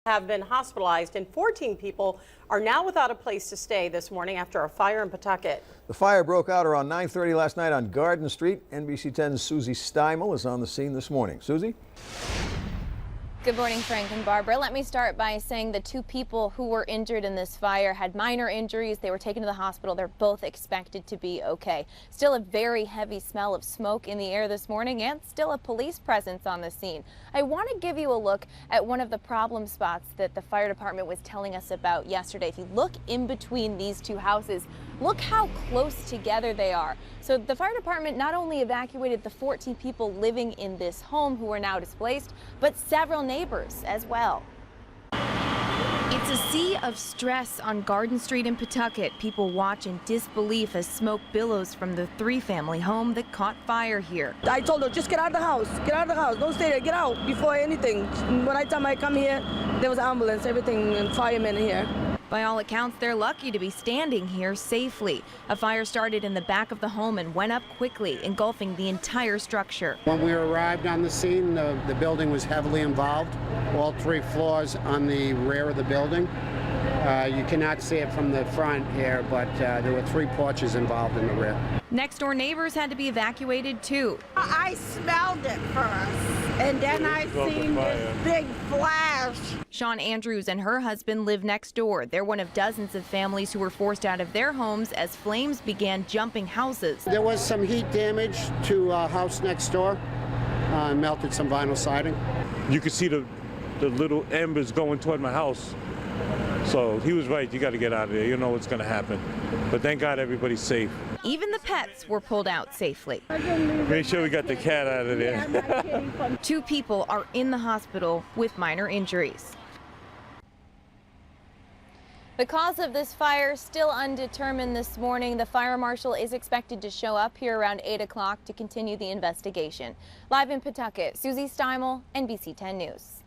Have been hospitalized, and 14 people are now without a place to stay this morning after a fire in Pawtucket. The fire broke out around 9:30 last night on Garden Street. NBC 10's Susie Steimel is on the scene this morning. Susie? Good morning, Frank and Barbara. Let me start by saying the two people who were injured in this fire had minor injuries. They were taken to the hospital. They're both expected to be okay. Still a very heavy smell of smoke in the air this morning and still a police presence on the scene. I want to give you a look at one of the problem spots that the fire department was telling us about yesterday. If you look in between these two houses, look how close together they are. So the fire department not only evacuated the 14 people living in this home who are now displaced, but several neighbors as well. It's a sea of stress on Garden Street in Pawtucket. People watch in disbelief as smoke billows from the three-family home that caught fire here. I told her, just get out of the house. Get out of the house. Don't stay there. Get out before anything. When I come here, there was an ambulance, everything, and firemen here. By all accounts, they're lucky to be standing here safely. A fire started in the back of the home and went up quickly, engulfing the entire structure. When we arrived on the scene, the building was heavily involved. All 3 floors on the rear of the building. You cannot see it from the front here, but there were 3 porches involved in the rear. Next door neighbors had to be evacuated too. I smelled it first, and then I seen this big flash. Sean Andrews and her husband live next door. They're one of dozens of families who were forced out of their homes as flames began jumping houses. There was some heat damage to a house next door, melted some vinyl siding. You could see the little embers going toward my house. So he was right, you got to get out of there. You know what's going to happen. But thank God everybody's safe. Even the pets were pulled out safely. Make sure we got the cat out of there. 2 people are in the hospital with minor injuries. The cause of this fire still undetermined this morning. The fire marshal is expected to show up here around 8 o'clock to continue the investigation. Live in Pawtucket, Susie Steimel, NBC 10 News.